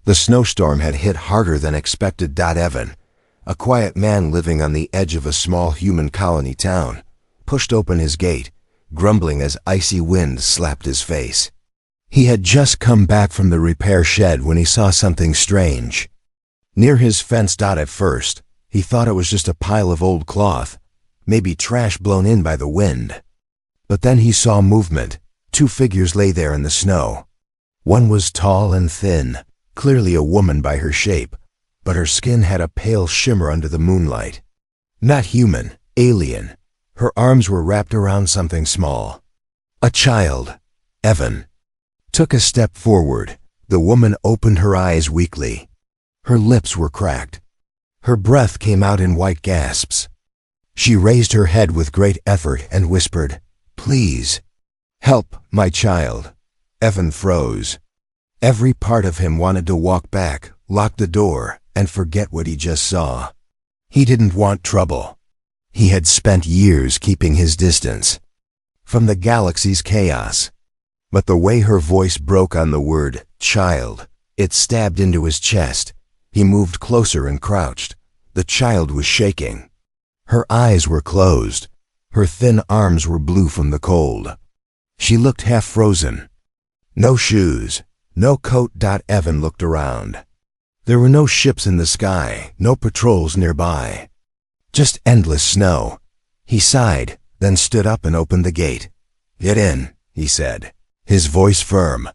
The snowstorm had hit harder than expected. Evan, a quiet man living on the edge of a small human colony town, pushed open his gate, grumbling as icy wind slapped his face. He had just come back from the repair shed when he saw something strange. Near his fence. At first, he thought it was just a pile of old cloth, maybe trash blown in by the wind. But then he saw movement. 2 figures lay there in the snow. One was tall and thin, clearly a woman by her shape, but her skin had a pale shimmer under the moonlight. Not human, alien. Her arms were wrapped around something small. A child. Evan took a step forward. The woman opened her eyes weakly. Her lips were cracked. Her breath came out in white gasps. She raised her head with great effort and whispered, "Please, help my child." Evan froze. Every part of him wanted to walk back, lock the door, and forget what he just saw. He didn't want trouble. He had spent years keeping his distance from the galaxy's chaos. But the way her voice broke on the word child, it stabbed into his chest. He moved closer and crouched. The child was shaking. Her eyes were closed. Her thin arms were blue from the cold. She looked half frozen. No shoes, no coat. Evan looked around. There were no ships in the sky, no patrols nearby. Just endless snow. He sighed, then stood up and opened the gate. "Get in," he said, his voice firm.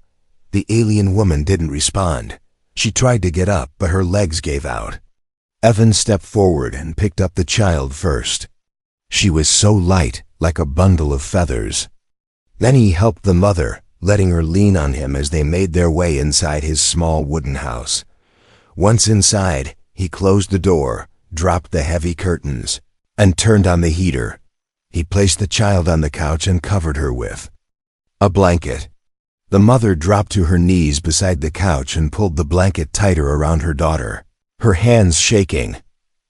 The alien woman didn't respond. She tried to get up, but her legs gave out. Evan stepped forward and picked up the child first. She was so light, like a bundle of feathers. Then he helped the mother, letting her lean on him as they made their way inside his small wooden house. Once inside, he closed the door, dropped the heavy curtains, and turned on the heater. He placed the child on the couch and covered her with a blanket. The mother dropped to her knees beside the couch and pulled the blanket tighter around her daughter, her hands shaking.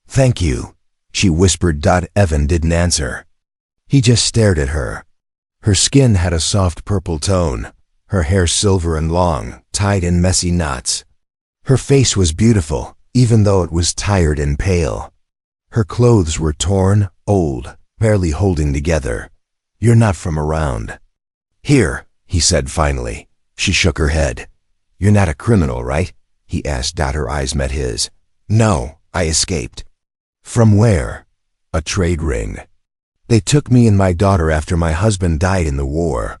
"Thank you," she whispered. Evan didn't answer. He just stared at her. Her skin had a soft purple tone, her hair silver and long, tied in messy knots. Her face was beautiful, even though it was tired and pale. Her clothes were torn, old, barely holding together. "You're not from around." "Here," he said finally. She shook her head. "You're not a criminal, right?" he asked. Her eyes met his. "No, I escaped." "From where?" "A trade ring. They took me and my daughter after my husband died in the war."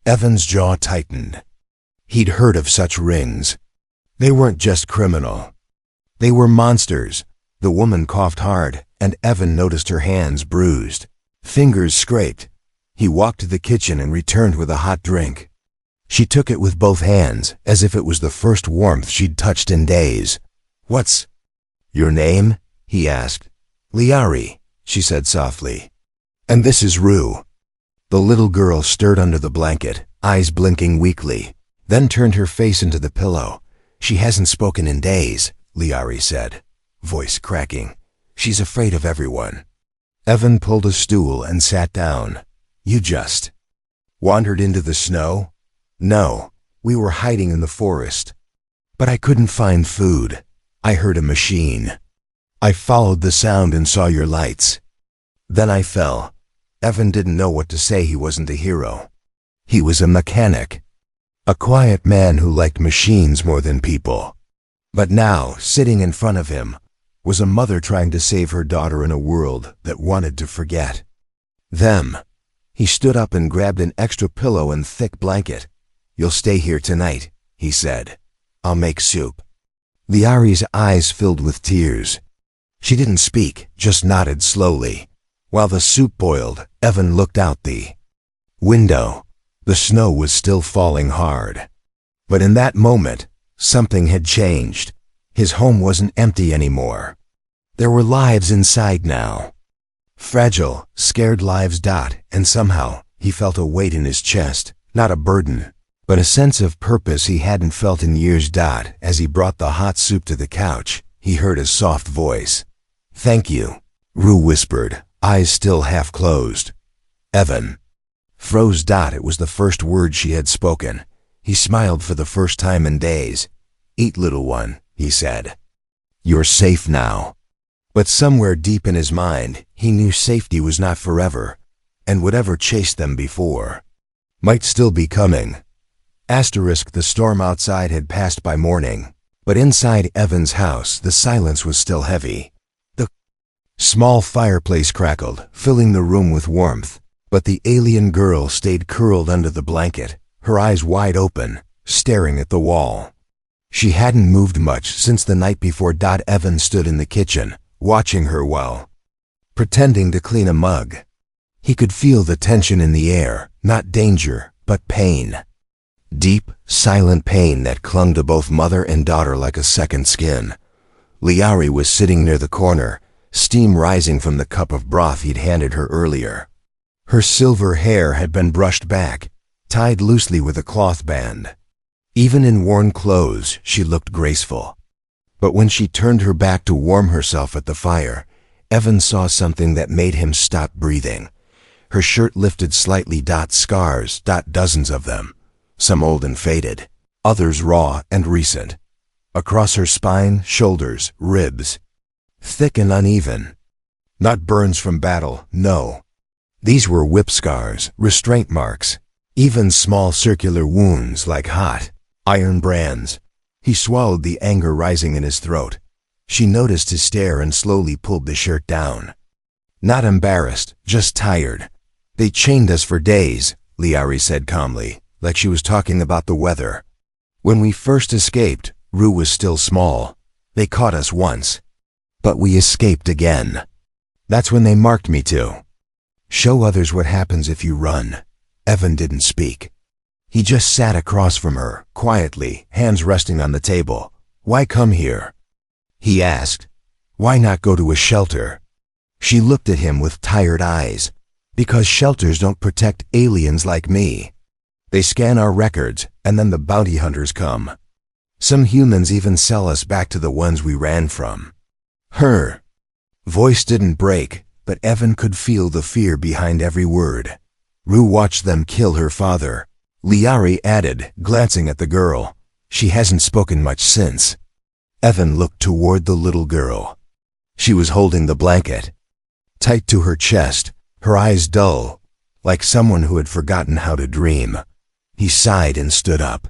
Evan's jaw tightened. He'd heard of such rings. They weren't just criminal. They were monsters. The woman coughed hard, and Evan noticed her hands bruised. Fingers scraped. He walked to the kitchen and returned with a hot drink. She took it with both hands, as if it was the first warmth she'd touched in days. "What's your name?" he asked. "Liari," she said softly. "And this is Rue." The little girl stirred under the blanket, eyes blinking weakly, then turned her face into the pillow. "She hasn't spoken in days," Liari said, voice cracking. "She's afraid of everyone." Evan pulled a stool and sat down. "You just wandered into the snow?" "No, we were hiding in the forest. But I couldn't find food. I heard a machine. I followed the sound and saw your lights. Then I fell." Evan didn't know what to say. He wasn't a hero. He was a mechanic. A quiet man who liked machines more than people. But now, sitting in front of him, was a mother trying to save her daughter in a world that wanted to forget them. He stood up and grabbed an extra pillow and thick blanket. "You'll stay here tonight," he said. "I'll make soup." Liari's eyes filled with tears. She didn't speak, just nodded slowly. While the soup boiled, Evan looked out the window. The snow was still falling hard. But in that moment, something had changed. His home wasn't empty anymore. There were lives inside now. Fragile, scared lives. And somehow, he felt a weight in his chest, not a burden, but a sense of purpose he hadn't felt in years. As he brought the hot soup to the couch, he heard a soft voice. "Thank you," Rue whispered, eyes still half closed. Evan froze. It was the first word she had spoken. He smiled for the first time in days. "Eat, little one," he said. "You're safe now." But somewhere deep in his mind, he knew safety was not forever, and whatever chased them before might still be coming. The storm outside had passed by morning, but inside Evan's house the silence was still heavy. The small fireplace crackled, filling the room with warmth, but the alien girl stayed curled under the blanket, her eyes wide open, staring at the wall. She hadn't moved much since the night before. Evan stood in the kitchen, watching her while pretending to clean a mug. He could feel the tension in the air, not danger, but pain. Deep, silent pain that clung to both mother and daughter like a second skin. Liari was sitting near the corner, steam rising from the cup of broth he'd handed her earlier. Her silver hair had been brushed back, tied loosely with a cloth band. Even in worn clothes, she looked graceful. But when she turned her back to warm herself at the fire, Evan saw something that made him stop breathing. Her shirt lifted slightly. Scars, dozens of them. Some old and faded, others raw and recent. Across her spine, shoulders, ribs. Thick and uneven. Not burns from battle, no. These were whip scars, restraint marks, even small circular wounds like hot iron brands. He swallowed, the anger rising in his throat. She noticed his stare and slowly pulled the shirt down. Not embarrassed, just tired. "They chained us for days," Liari said calmly, like she was talking about the weather. "When we first escaped, Rue was still small. They caught us once. But we escaped again. That's when they marked me to. Show others what happens if you run." Evan didn't speak. He just sat across from her, quietly, hands resting on the table. "Why come here?" he asked. "Why not go to a shelter?" She looked at him with tired eyes. "Because shelters don't protect aliens like me. They scan our records, and then the bounty hunters come. Some humans even sell us back to the ones we ran from." Her voice didn't break, but Evan could feel the fear behind every word. "Rue watched them kill her father," Liari added, glancing at the girl. "She hasn't spoken much since." Evan looked toward the little girl. She was holding the blanket tight to her chest, her eyes dull, like someone who had forgotten how to dream. He sighed and stood up.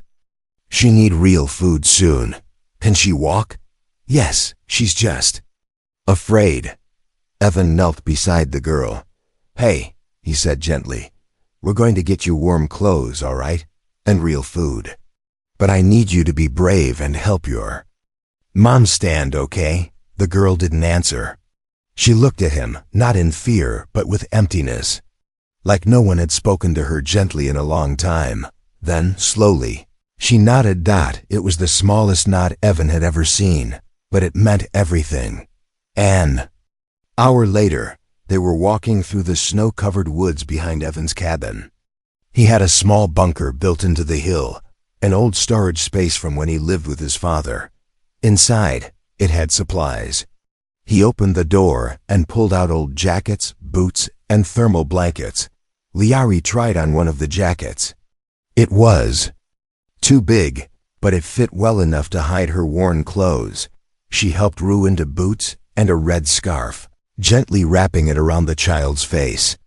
"She need real food soon. Can she walk?" "Yes, she's just afraid." Evan knelt beside the girl. "Hey," he said gently, "we're going to get you warm clothes, all right? And real food. But I need you to be brave and help your mom stand, okay?" The girl didn't answer. She looked at him, not in fear, but with emptiness. Like no one had spoken to her gently in a long time. Then, slowly, she nodded. It was the smallest nod Evan had ever seen, but it meant everything. An hour later, they were walking through the snow-covered woods behind Evan's cabin. He had a small bunker built into the hill, an old storage space from when he lived with his father. Inside, it had supplies. He opened the door and pulled out old jackets, boots, and thermal blankets. Liari tried on one of the jackets. It was too big, but it fit well enough to hide her worn clothes. She helped Rue into boots and a red scarf, gently wrapping it around the child's face.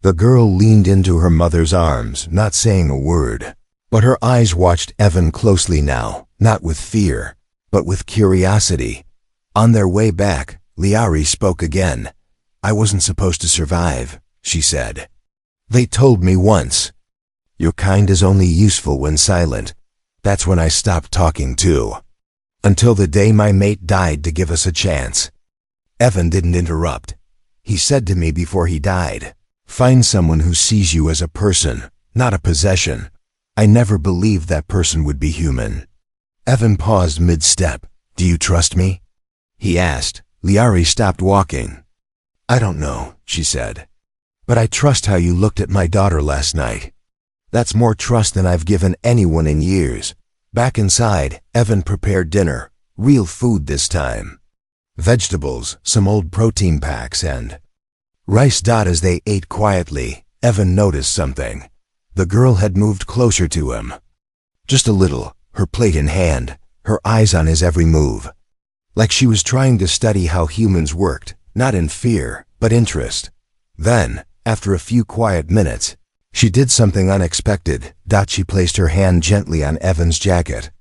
The girl leaned into her mother's arms, not saying a word, but her eyes watched Evan closely now, not with fear, but with curiosity. On their way back, Liari spoke again. "I wasn't supposed to survive," she said. "They told me once. Your kind is only useful when silent. That's when I stopped talking too. Until the day my mate died to give us a chance." Evan didn't interrupt. "He said to me before he died, 'Find someone who sees you as a person, not a possession.' I never believed that person would be human." Evan paused mid-step. "Do you trust me?" he asked. Liari stopped walking. "I don't know," she said. "But I trust how you looked at my daughter last night. That's more trust than I've given anyone in years." Back inside, Evan prepared dinner, real food this time. Vegetables, some old protein packs, and rice. As they ate quietly, Evan noticed something. The girl had moved closer to him. Just a little, her plate in hand, her eyes on his every move. Like she was trying to study how humans worked, not in fear, but interest. Then, after a few quiet minutes, she did something unexpected. She placed her hand gently on Evan's jacket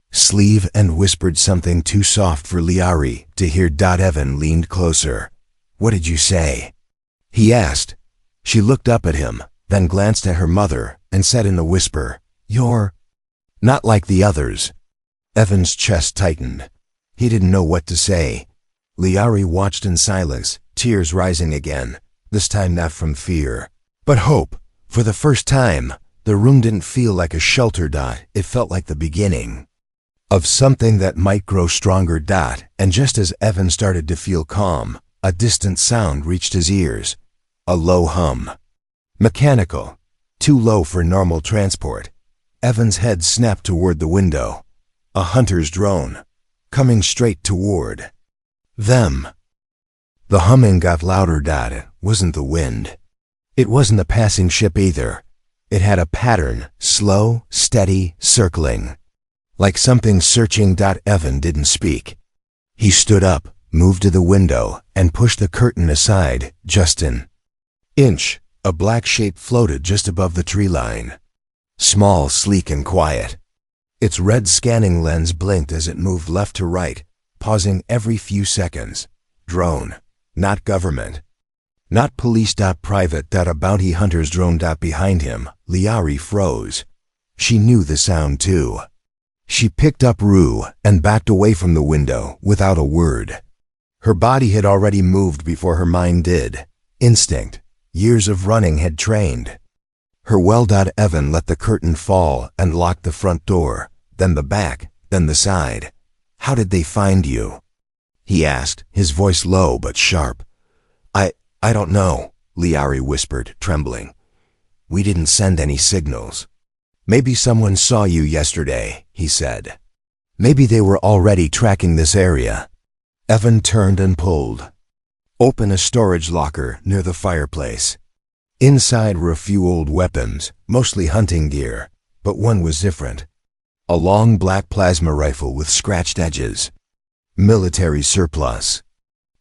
sleeve and whispered something too soft for Liari to hear. Evan leaned closer. "What did you say?" he asked. She looked up at him, then glanced at her mother and said in a whisper, "You're not like the others." Evan's chest tightened. He didn't know what to say. Liari watched in silence, tears rising again, this time not from fear, but hope. For the first time, the room didn't feel like a shelter. It felt like the beginning of something that might grow stronger. And just as Evan started to feel calm, a distant sound reached his ears. A low hum. Mechanical. Too low for normal transport. Evan's head snapped toward the window. A hunter's drone. Coming straight toward them. The humming got louder. It wasn't the wind. It wasn't a passing ship either. It had a pattern, slow, steady, circling. Like something searching. Evan didn't speak. He stood up, moved to the window, and pushed the curtain aside, just an inch. A black shape floated just above the tree line. Small, sleek, and quiet. Its red scanning lens blinked as it moved left to right, pausing every few seconds. Drone. Not government. Not police. Private. A bounty hunter's drone. Behind him, Liari froze. She knew the sound too. She picked up Rue and backed away from the window without a word. Her body had already moved before her mind did. Instinct. Years of running had trained her well. Evan let the curtain fall and locked the front door, then the back, then the side. "How did they find you?" he asked, his voice low but sharp. I don't know," Liari whispered, trembling. "We didn't send any signals." "Maybe someone saw you yesterday," he said. "Maybe they were already tracking this area." Evan turned and pulled open a storage locker near the fireplace. Inside were a few old weapons, mostly hunting gear, but one was different. A long black plasma rifle with scratched edges. Military surplus.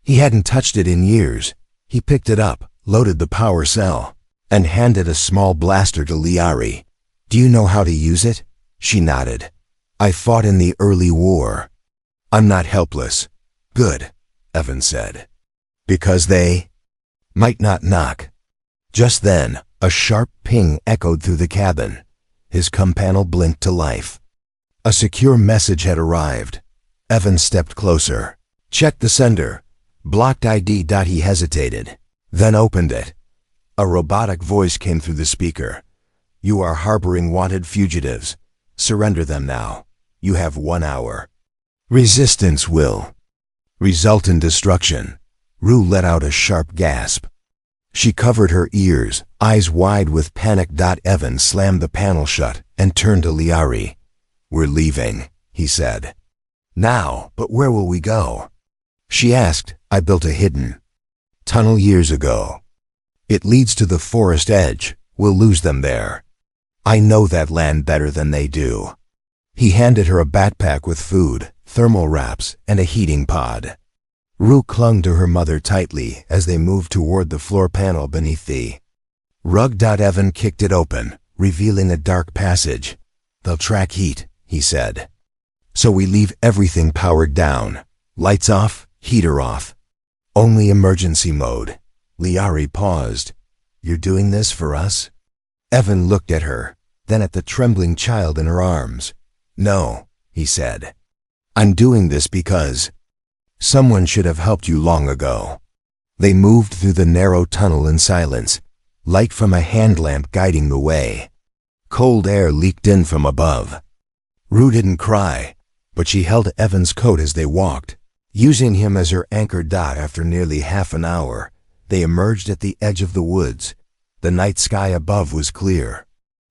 He hadn't touched it in years. He picked it up, loaded the power cell, and handed a small blaster to Liari. "Do you know how to use it?" She nodded. "I fought in the early war. I'm not helpless." "Good," Evan said. "Because they might not knock." Just then, a sharp ping echoed through the cabin. His comm panel blinked to life. A secure message had arrived. Evan stepped closer. "Check the sender. Blocked ID." He hesitated, then opened it. A robotic voice came through the speaker. "You are harboring wanted fugitives. Surrender them now. You have 1 hour. Resistance will result in destruction." Rue let out a sharp gasp. She covered her ears, eyes wide with panic. Evan slammed the panel shut and turned to Liari. "We're leaving," he said. "Now, but where will we go?" She asked. "I built a hidden tunnel years ago. It leads to the forest edge. We'll lose them there. I know that land better than they do." He handed her a backpack with food, thermal wraps, and a heating pod. Rue clung to her mother tightly as they moved toward the floor panel beneath the rug. Evan kicked it open, revealing a dark passage. "They'll track heat," he said. "So we leave everything powered down. Lights off, heater off. Only emergency mode." Liari paused. "You're doing this for us?" Evan looked at her, then at the trembling child in her arms. "No," he said. "I'm doing this because someone should have helped you long ago." They moved through the narrow tunnel in silence, light from a hand lamp guiding the way. Cold air leaked in from above. Rue didn't cry, but she held Evan's coat as they walked, using him as her anchor. After nearly half an hour, they emerged at the edge of the woods. The night sky above was clear.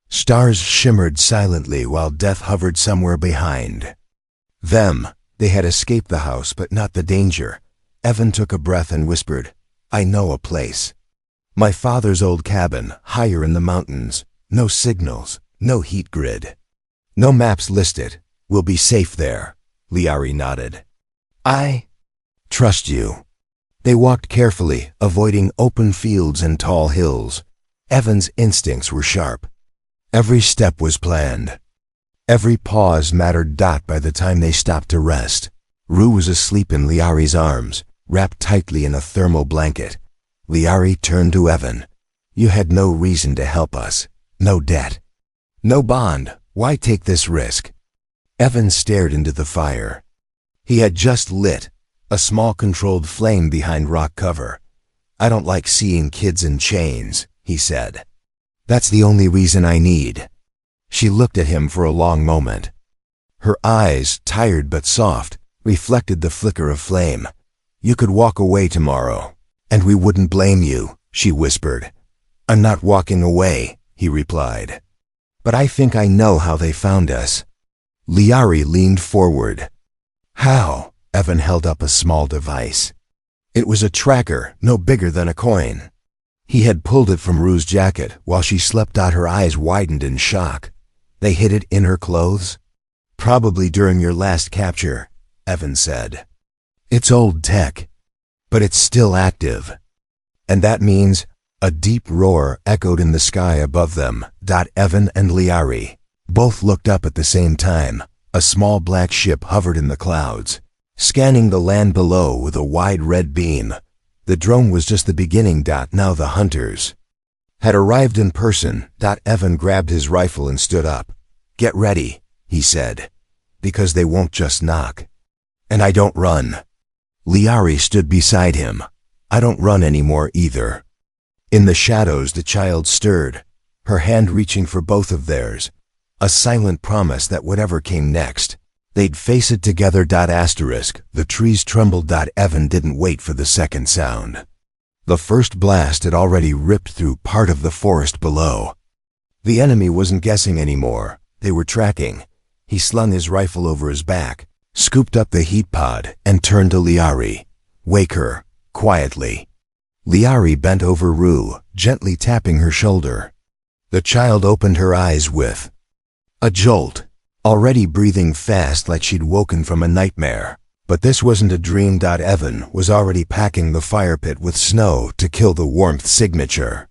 Stars shimmered silently while death hovered somewhere behind them. They had escaped the house, but not the danger. Evan took a breath and whispered, "I know a place. My father's old cabin, higher in the mountains. No signals, no heat grid. No maps listed. We'll be safe there." Liari nodded. I trust you. They walked carefully, avoiding open fields and tall hills. Evan's instincts were sharp. Every step was planned. Every pause mattered. By the time they stopped to rest, Rue was asleep in Liari's arms, wrapped tightly in a thermal blanket. Liari turned to Evan. You had no reason to help us. No debt. No bond. Why take this risk? Evan stared into the fire. He had just lit a small controlled flame behind rock cover. I don't like seeing kids in chains, he said. That's the only reason I need. She looked at him for a long moment. Her eyes, tired but soft, reflected the flicker of flame. You could walk away tomorrow, and we wouldn't blame you, she whispered. I'm not walking away, he replied. But I think I know how they found us. Liari leaned forward. How? Evan held up a small device. It was a tracker, no bigger than a coin. He had pulled it from Rue's jacket while she slept. Her eyes widened in shock. They hid it in her clothes? Probably during your last capture, Evan said. It's old tech, but it's still active. And that means a deep roar echoed in the sky above them. Evan and Liari both looked up at the same time. A small black ship hovered in the clouds, scanning the land below with a wide red beam. The drone was just the beginning. Now the hunters had arrived in person. Evan grabbed his rifle and stood up. Get ready, he said, because they won't just knock. And I don't run. Liari stood beside him. I don't run anymore either. In the shadows the child stirred, her hand reaching for both of theirs. A silent promise that whatever came next, they'd face it together. The trees trembled. Evan didn't wait for the second sound. The first blast had already ripped through part of the forest below. The enemy wasn't guessing anymore. They were tracking. He slung his rifle over his back, scooped up the heat pod, and turned to Liari. Wake her, quietly. Liari bent over Rue, gently tapping her shoulder. The child opened her eyes with a jolt, already breathing fast like she'd woken from a nightmare. But this wasn't a dream. Evan was already packing the fire pit with snow to kill the warmth signature.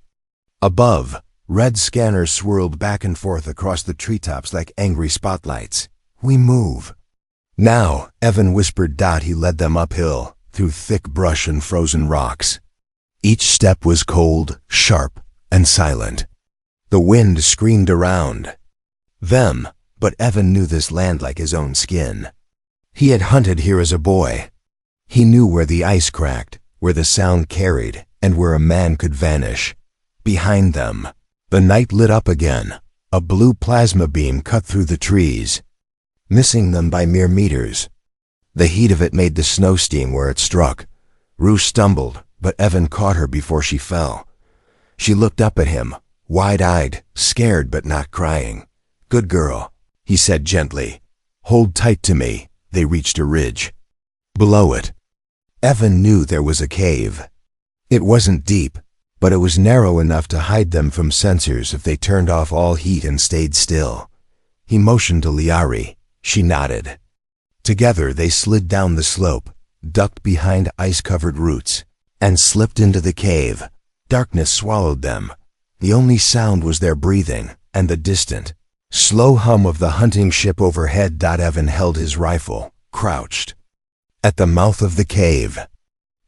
Above, red scanners swirled back and forth across the treetops like angry spotlights. We move. Now, Evan whispered. He led them uphill, through thick brush and frozen rocks. Each step was cold, sharp, and silent. The wind screamed around them, but Evan knew this land like his own skin. He had hunted here as a boy. He knew where the ice cracked, where the sound carried, and where a man could vanish. Behind them, the night lit up again. A blue plasma beam cut through the trees, missing them by mere meters. The heat of it made the snow steam where it struck. Rue stumbled, but Evan caught her before she fell. She looked up at him, wide-eyed, scared but not crying. Good girl, he said gently. Hold tight to me. They reached a ridge. Below it, Evan knew there was a cave. It wasn't deep, but it was narrow enough to hide them from sensors if they turned off all heat and stayed still. He motioned to Liari. She nodded. Together they slid down the slope, ducked behind ice-covered roots, and slipped into the cave. Darkness swallowed them. The only sound was their breathing and the distant, slow hum of the hunting ship overhead. Evan held his rifle, crouched at the mouth of the cave.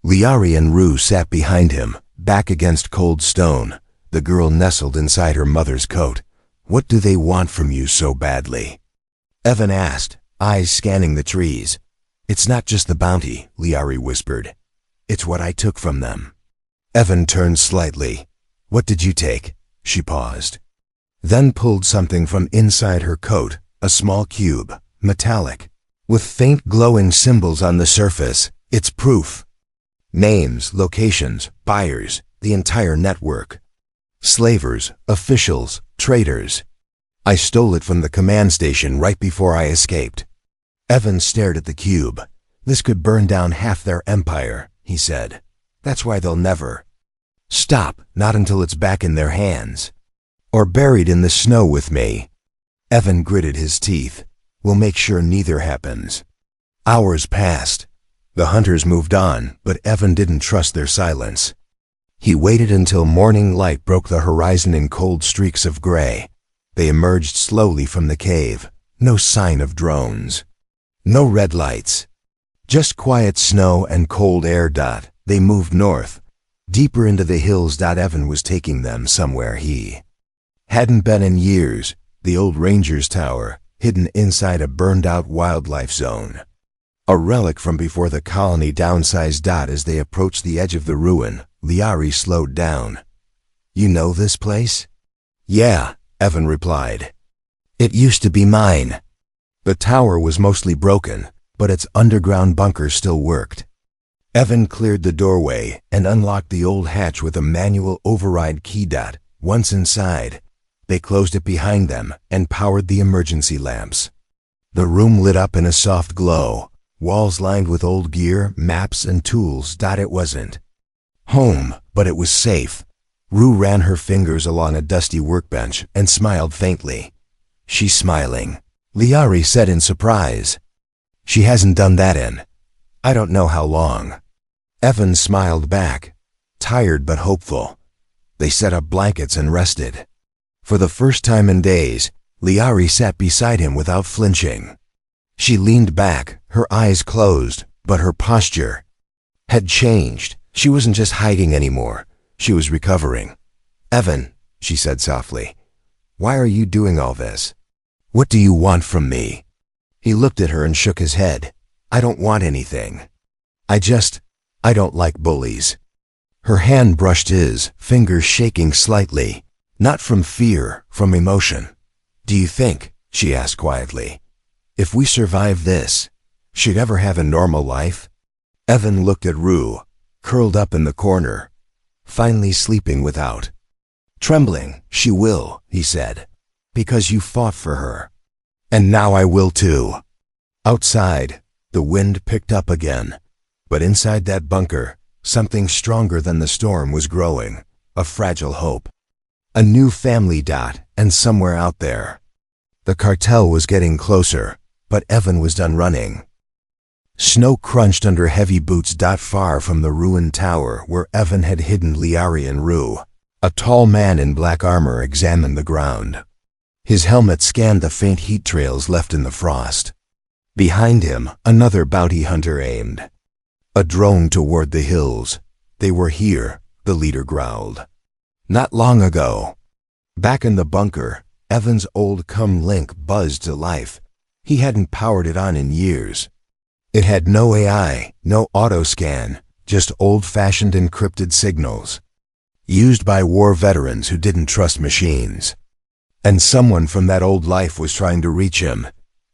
Liari and Rue sat behind him, back against cold stone. The girl nestled inside her mother's coat. What do they want from you so badly? Evan asked, eyes scanning the trees. It's not just the bounty, Liari whispered. It's what I took from them. Evan turned slightly. What did you take? She paused, then pulled something from inside her coat, a small cube, metallic, with faint glowing symbols on the surface. It's proof. Names, locations, buyers, the entire network. Slavers, officials, traders. I stole it from the command station right before I escaped. Evan stared at the cube. This could burn down half their empire, he said. That's why they'll never stop, not until it's back in their hands. Or buried in the snow with me. Evan gritted his teeth. We'll make sure neither happens. Hours passed. The hunters moved on, but Evan didn't trust their silence. He waited until morning light broke the horizon in cold streaks of gray. They emerged slowly from the cave. No sign of drones. No red lights. Just quiet snow and cold air. They moved north, deeper into the hills. Evan was taking them somewhere he hadn't been in years, the old ranger's tower, hidden inside a burned-out wildlife zone. A relic from before the colony downsized. As they approached the edge of the ruin, Liari slowed down. "You know this place?" "Yeah," Evan replied. "It used to be mine." The tower was mostly broken, but its underground bunker still worked. Evan cleared the doorway and unlocked the old hatch with a manual override key. Once inside, they closed it behind them and powered the emergency lamps. The room lit up in a soft glow, walls lined with old gear, maps, and tools. It wasn't home, but it was safe. Rue ran her fingers along a dusty workbench and smiled faintly. "She's smiling," Liari said in surprise. "She hasn't done that in I don't know how long." Evan smiled back, tired but hopeful. They set up blankets and rested. For the first time in days, Liari sat beside him without flinching. She leaned back, her eyes closed, but her posture had changed. She wasn't just hiding anymore. She was recovering. "Evan," she said softly, "why are you doing all this? What do you want from me?" He looked at her and shook his head. "I don't want anything. I don't like bullies." Her hand brushed his, fingers shaking slightly. Not from fear, from emotion. "Do you think," she asked quietly, "if we survive this, she'd ever have a normal life?" Evan looked at Rue, curled up in the corner, finally sleeping without trembling. "She will," he said, "because you fought for her. And now I will too." Outside, the wind picked up again, but inside that bunker, something stronger than the storm was growing, a fragile hope. A new family. And somewhere out there. The cartel was getting closer, but Evan was done running. Snow crunched under heavy boots. Far from the ruined tower where Evan had hidden Liari and Rue, a tall man in black armor examined the ground. His helmet scanned the faint heat trails left in the frost. Behind him, another bounty hunter aimed a drone toward the hills. "They were here," the leader growled. "Not long ago." Back in the bunker, Evan's old com-link buzzed to life. He hadn't powered it on in years. It had no AI, no auto-scan, just old-fashioned encrypted signals, used by war veterans who didn't trust machines. And someone from that old life was trying to reach him.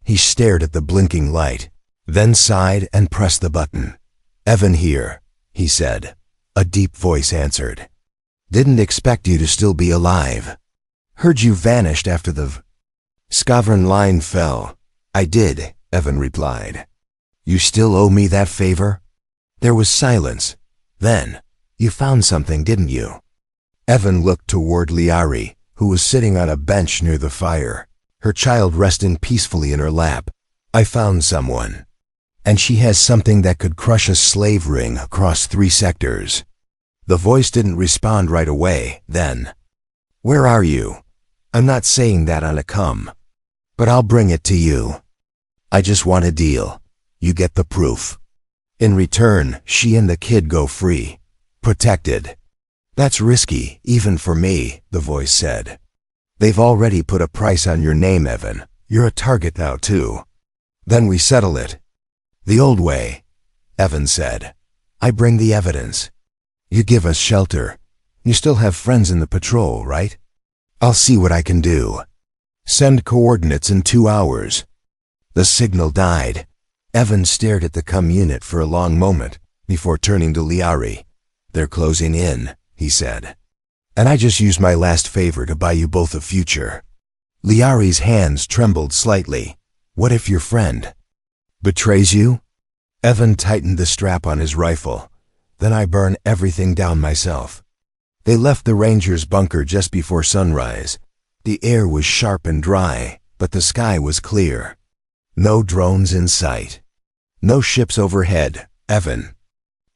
He stared at the blinking light, then sighed and pressed the button. "Evan here," he said. A deep voice answered. "Didn't expect you to still be alive. Heard you vanished after the Skavron line fell." "I did," Evan replied. "You still owe me that favor?" There was silence. Then, "You found something, didn't you?" Evan looked toward Liari, who was sitting on a bench near the fire, her child resting peacefully in her lap. "I found someone. And she has something that could crush a slave ring across 3 sectors. The voice didn't respond right away. Then, "Where are you?" "I'm not saying that on a come. But I'll bring it to you. I just want a deal. You get the proof. In return, she and the kid go free. Protected." "That's risky, even for me," the voice said. "They've already put a price on your name, Evan. You're a target now, too." "Then we settle it." "The old way," Evan said. "I bring the evidence. You give us shelter. You still have friends in the patrol, right? I'll see what I can do. Send coordinates in 2 hours." The signal died. Evan stared at the com unit for a long moment before turning to Liari. "They're closing in," he said. "And I just used my last favor to buy you both a future." Liari's hands trembled slightly. "What if your friend betrays you?" Evan tightened the strap on his rifle. "Then I burn everything down myself." They left the ranger's bunker just before sunrise. The air was sharp and dry, but the sky was clear. No drones in sight. No ships overhead. Evan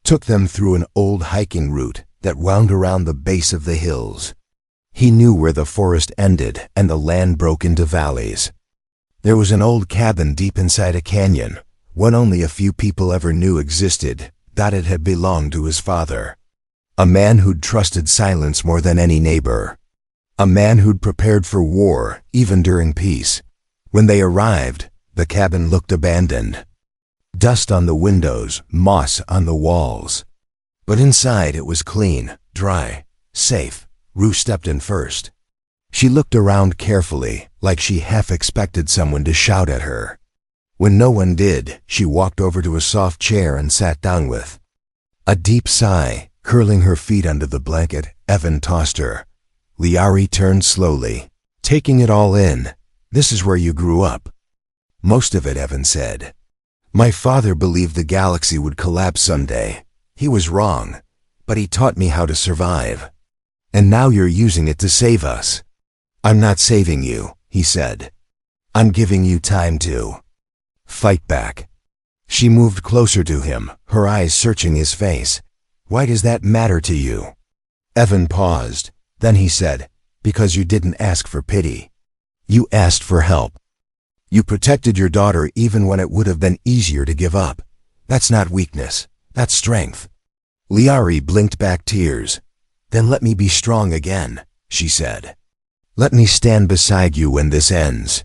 took them through an old hiking route that wound around the base of the hills. He knew where the forest ended and the land broke into valleys. There was an old cabin deep inside a canyon, one only a few people ever knew existed, that it had belonged to his father. A man who'd trusted silence more than any neighbor. A man who'd prepared for war, even during peace. When they arrived, the cabin looked abandoned. Dust on the windows, moss on the walls. But inside it was clean, dry, safe. Rue stepped in first. She looked around carefully, like she half expected someone to shout at her. When no one did, she walked over to a soft chair and sat down with a deep sigh. Curling her feet under the blanket, Evan tossed her. Liari turned slowly, taking it all in. This is where you grew up. Most of it, Evan said. My father believed the galaxy would collapse someday. He was wrong, but he taught me how to survive. And now you're using it to save us. I'm not saving you, he said. I'm giving you time to fight back. She moved closer to him, her eyes searching his face. Why does that matter to you? Evan paused. Then he said, because you didn't ask for pity. You asked for help. You protected your daughter even when it would have been easier to give up. That's not weakness. That's strength. Liari blinked back tears. Then let me be strong again, she said. Let me stand beside you when this ends.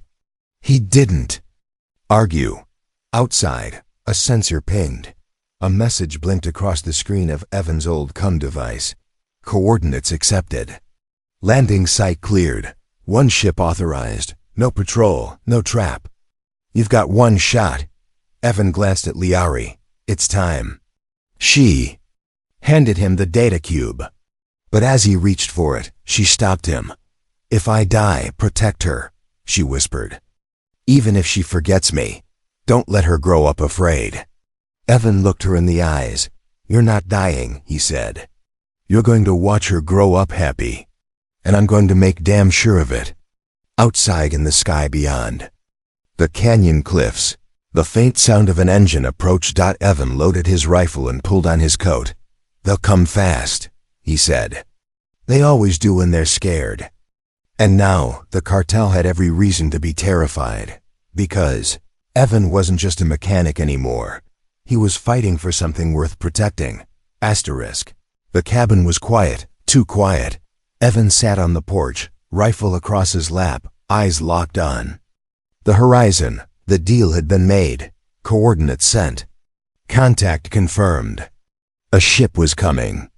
He didn't argue. Outside, a sensor pinged. A message blinked across the screen of Evan's old CUM device. Coordinates accepted. Landing site cleared. One ship authorized. No patrol, no trap. You've got one shot. Evan glanced at Liari. It's time. She handed him the data cube. But as he reached for it, she stopped him. If I die, protect her, she whispered. Even if she forgets me, don't let her grow up afraid. Evan looked her in the eyes. You're not dying, he said. You're going to watch her grow up happy. And I'm going to make damn sure of it. Outside in the sky beyond. The canyon cliffs. The faint sound of an engine approached. Evan loaded his rifle and pulled on his coat. They'll come fast, he said. They always do when they're scared. And now, the cartel had every reason to be terrified. Because Evan wasn't just a mechanic anymore. He was fighting for something worth protecting. Asterisk. The cabin was quiet, too quiet. Evan sat on the porch, rifle across his lap, eyes locked on the horizon. The deal had been made. Coordinates sent. Contact confirmed. A ship was coming.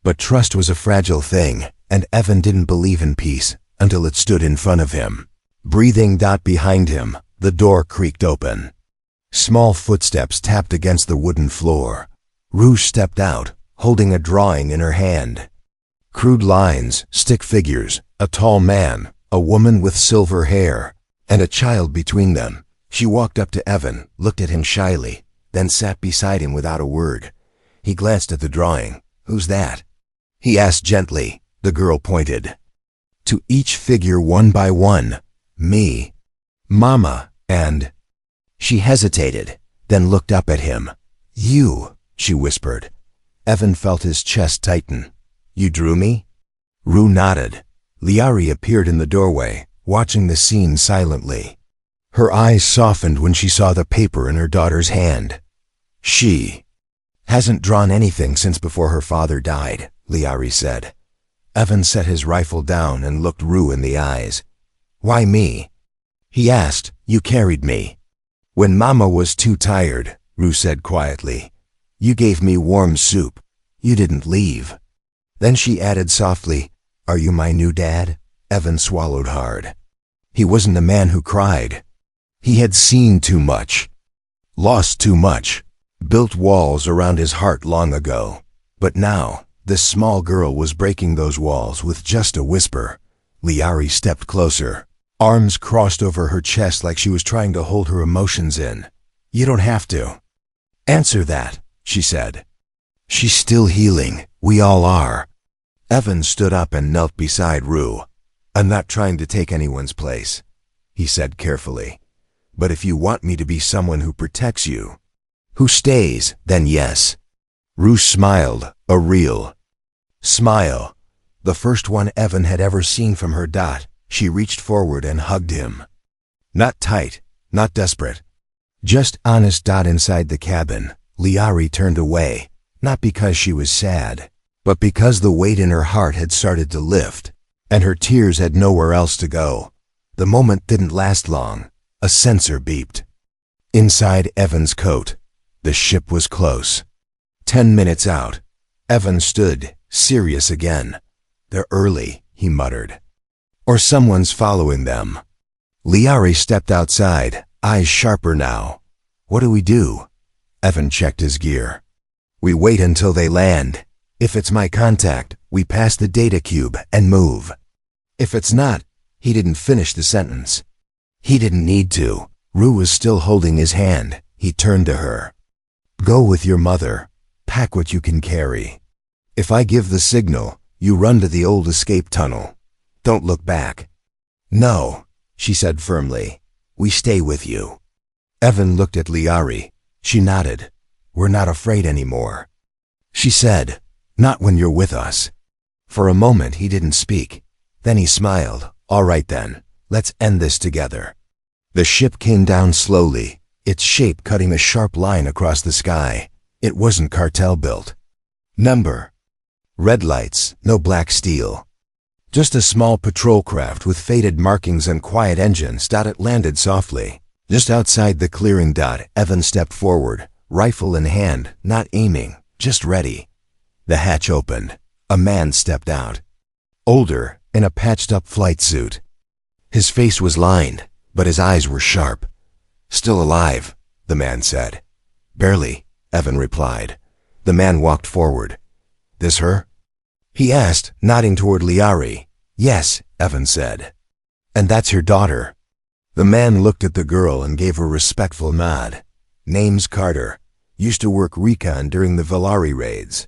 But trust was a fragile thing, and Evan didn't believe in peace until it stood in front of him. Breathing. Behind him, the door creaked open. Small footsteps tapped against the wooden floor. Rue stepped out, holding a drawing in her hand. Crude lines, stick figures, a tall man, a woman with silver hair, and a child between them. She walked up to Evan, looked at him shyly, then sat beside him without a word. He glanced at the drawing. Who's that? He asked gently. The girl pointed to each figure one by one. Me, Mama, and... She hesitated, then looked up at him. You, she whispered. Evan felt his chest tighten. You drew me? Rue nodded. Liari appeared in the doorway, watching the scene silently. Her eyes softened when she saw the paper in her daughter's hand. She hasn't drawn anything since before her father died, Liari said. Evan set his rifle down and looked Rue in the eyes. Why me? He asked. You carried me. When Mama was too tired, Rue said quietly. You gave me warm soup. You didn't leave. Then she added softly, Are you my new dad? Evan swallowed hard. He wasn't a man who cried. He had seen too much. Lost too much. Built walls around his heart long ago. But now, this small girl was breaking those walls with just a whisper. Liari stepped closer. Arms crossed over her chest like she was trying to hold her emotions in. You don't have to answer that, she said. She's still healing. We all are. Evan stood up and knelt beside Rue. I'm not trying to take anyone's place, he said carefully. But if you want me to be someone who protects you, Who stays, then yes. Rue smiled, a real smile. The first one Evan had ever seen from her. She reached forward and hugged him. Not tight, not desperate. Just honest. Inside the cabin, Liari turned away, not because she was sad, but because the weight in her heart had started to lift, and her tears had nowhere else to go. The moment didn't last long. A sensor beeped. Inside Evan's coat, the ship was close. 10 minutes out. Evan stood, serious again. They're early, he muttered. Or someone's following them. Liari stepped outside, eyes sharper now. What do we do? Evan checked his gear. We wait until they land. If it's my contact, we pass the data cube and move. If it's not, he didn't finish the sentence. He didn't need to. Rue was still holding his hand. He turned to her. Go with your mother. Pack what you can carry. If I give the signal, you run to the old escape tunnel. Don't look back. No, she said firmly. We stay with you. Evan looked at Liari. She nodded. We're not afraid anymore. She said, not when you're with us. For a moment he didn't speak. Then he smiled. All right then, let's end this together. The ship came down slowly, its shape cutting a sharp line across the sky. It wasn't cartel built. Number. Red lights, no black steel. Just a small patrol craft with faded markings and quiet engines. It landed softly. Just outside the clearing. Evan stepped forward, rifle in hand, not aiming, just ready. The hatch opened. A man stepped out. Older, in a patched-up flight suit. His face was lined, but his eyes were sharp. Still alive, the man said. Barely, Evan replied. The man walked forward. This her? He asked, nodding toward Liari. Yes, Evan said. And that's your daughter. The man looked at the girl and gave a respectful nod. Name's Carter. Used to work recon during the Valari raids.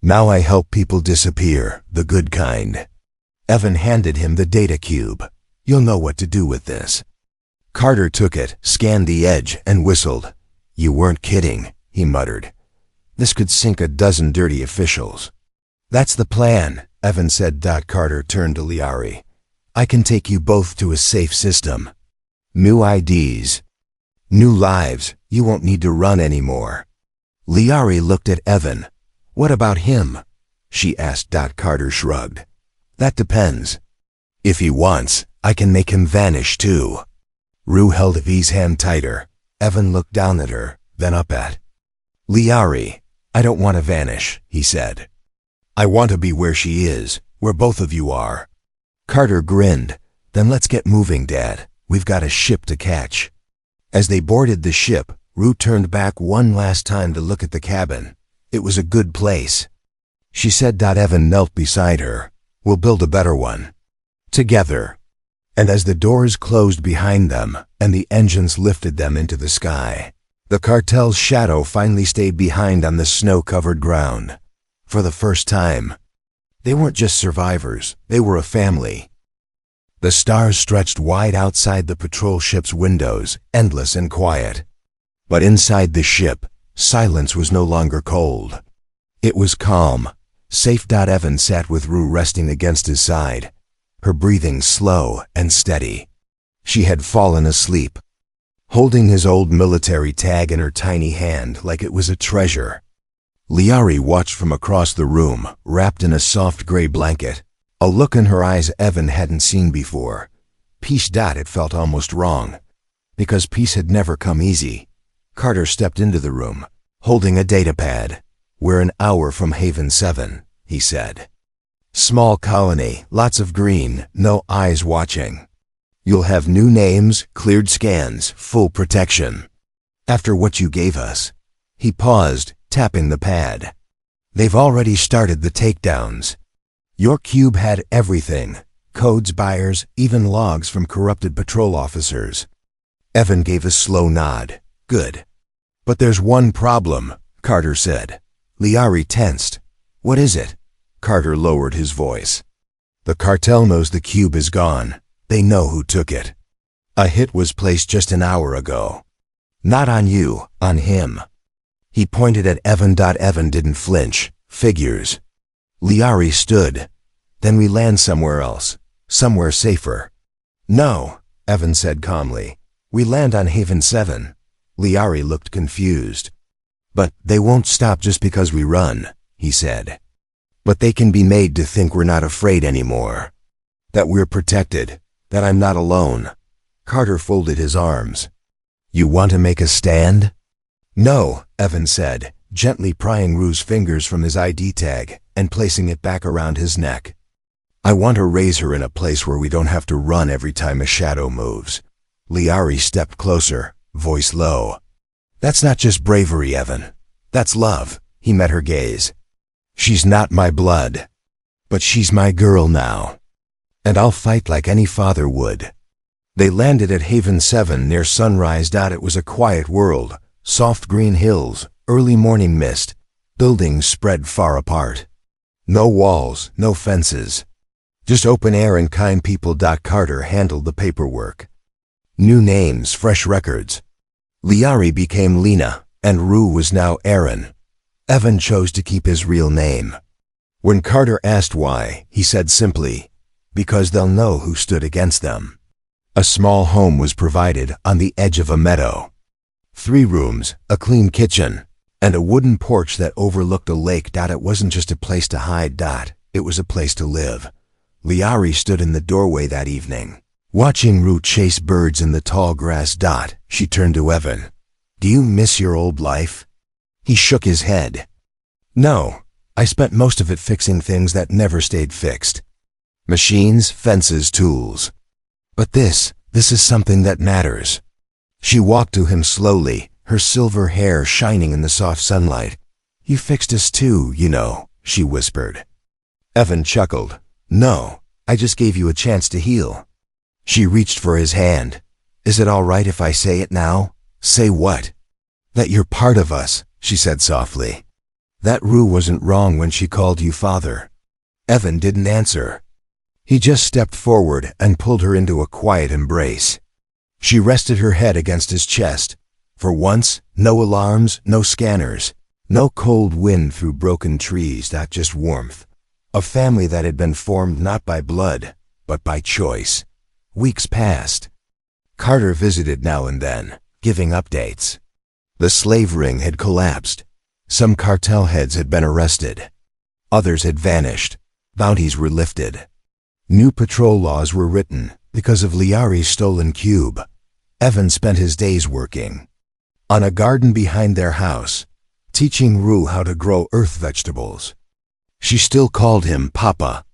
Now I help people disappear, the good kind. Evan handed him the data cube. You'll know what to do with this. Carter took it, scanned the edge, and whistled. You weren't kidding, he muttered. This could sink a dozen dirty officials. That's the plan, Evan said. Carter turned to Liari. I can take you both to a safe system. New IDs. New lives. You won't need to run anymore. Liari looked at Evan. What about him? She asked. Carter shrugged. That depends. If he wants, I can make him vanish too. Rue held V's hand tighter. Evan looked down at her, then up at Liari. I don't want to vanish, he said. I want to be where she is, where both of you are. Carter grinned. Then let's get moving, Dad. We've got a ship to catch. As they boarded the ship, Rue turned back one last time to look at the cabin. It was a good place. She said. Evan knelt beside her. We'll build a better one. Together. And as the doors closed behind them and the engines lifted them into the sky, the cartel's shadow finally stayed behind on the snow-covered ground. For the first time. They weren't just survivors, they were a family. The stars stretched wide outside the patrol ship's windows, endless and quiet. But inside the ship, silence was no longer cold. It was calm. Safe. Evan sat with Rue resting against his side, her breathing slow and steady. She had fallen asleep, holding his old military tag in her tiny hand like it was a treasure. Liari watched from across the room, wrapped in a soft gray blanket, a look in her eyes Evan hadn't seen before. Peace. It felt almost wrong, because peace had never come easy. Carter stepped into the room, holding a datapad. We're an hour from Haven 7, he said. Small colony, lots of green, no eyes watching. You'll have new names, cleared scans, full protection. After what you gave us. He paused, tapping the pad. They've already started the takedowns. Your cube had everything. Codes, buyers, even logs from corrupted patrol officers. Evan gave a slow nod. Good. But there's one problem, Carter said. Liari tensed. What is it? Carter lowered his voice. The cartel knows the cube is gone. They know who took it. A hit was placed just an hour ago. Not on you, on him. He pointed at Evan. Evan didn't flinch. Figures. Liari stood. Then we land somewhere else. Somewhere safer. No, Evan said calmly. We land on Haven 7. Liari looked confused. But they won't stop just because we run, he said. But they can be made to think we're not afraid anymore. That we're protected. That I'm not alone. Carter folded his arms. You want to make a stand? No, Evan said, gently prying Rue's fingers from his ID tag and placing it back around his neck. I want to raise her in a place where we don't have to run every time a shadow moves. Liari stepped closer, voice low. That's not just bravery, Evan. That's love. He met her gaze. She's not my blood. But she's my girl now. And I'll fight like any father would. They landed at Haven 7 near sunrise. It was a quiet world. Soft green hills, early morning mist. Buildings spread far apart. No walls, no fences. Just open air and kind people. Carter handled the paperwork. New names, fresh records. Liari became Lena, and Rue was now Aaron. Evan chose to keep his real name. When Carter asked why, he said simply, because they'll know who stood against them. A small home was provided on the edge of a meadow. 3 rooms, a clean kitchen, and a wooden porch that overlooked a lake. It wasn't just a place to hide. It was a place to live. Liari stood in the doorway that evening, watching Rue chase birds in the tall grass. She turned to Evan. Do you miss your old life? He shook his head. No, I spent most of it fixing things that never stayed fixed. Machines, fences, tools. But this is something that matters. She walked to him slowly, her silver hair shining in the soft sunlight. You fixed us too, you know, she whispered. Evan chuckled. No, I just gave you a chance to heal. She reached for his hand. Is it all right if I say it now? Say what? That you're part of us, she said softly. That Rue wasn't wrong when she called you father. Evan didn't answer. He just stepped forward and pulled her into a quiet embrace. She rested her head against his chest. For once, no alarms, no scanners, no cold wind through broken trees. Just warmth. A family that had been formed not by blood, but by choice. Weeks passed. Carter visited now and then, giving updates. The slave ring had collapsed. Some cartel heads had been arrested. Others had vanished. Bounties were lifted. New patrol laws were written because of Liari's stolen cube. Evan spent his days working on a garden behind their house, teaching Rue how to grow earth vegetables. She still called him Papa.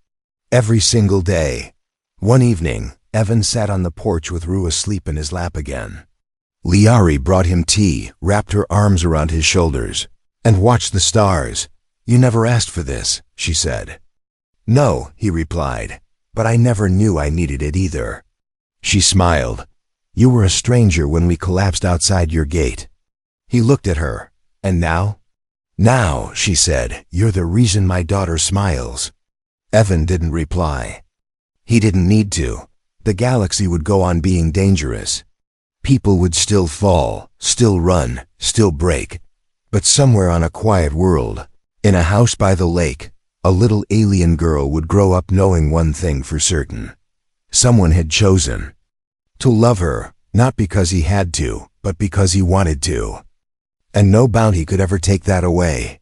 Every single day. One evening, Evan sat on the porch with Rue asleep in his lap again. Liari brought him tea, wrapped her arms around his shoulders, and watched the stars. You never asked for this, she said. No, he replied, but I never knew I needed it either. She smiled. You were a stranger when we collapsed outside your gate. He looked at her. And now? Now, she said, you're the reason my daughter smiles. Evan didn't reply. He didn't need to. The galaxy would go on being dangerous. People would still fall, still run, still break. But somewhere on a quiet world, in a house by the lake, a little alien girl would grow up knowing one thing for certain. Someone had chosen to love her, not because he had to, but because he wanted to. And no bounty could ever take that away.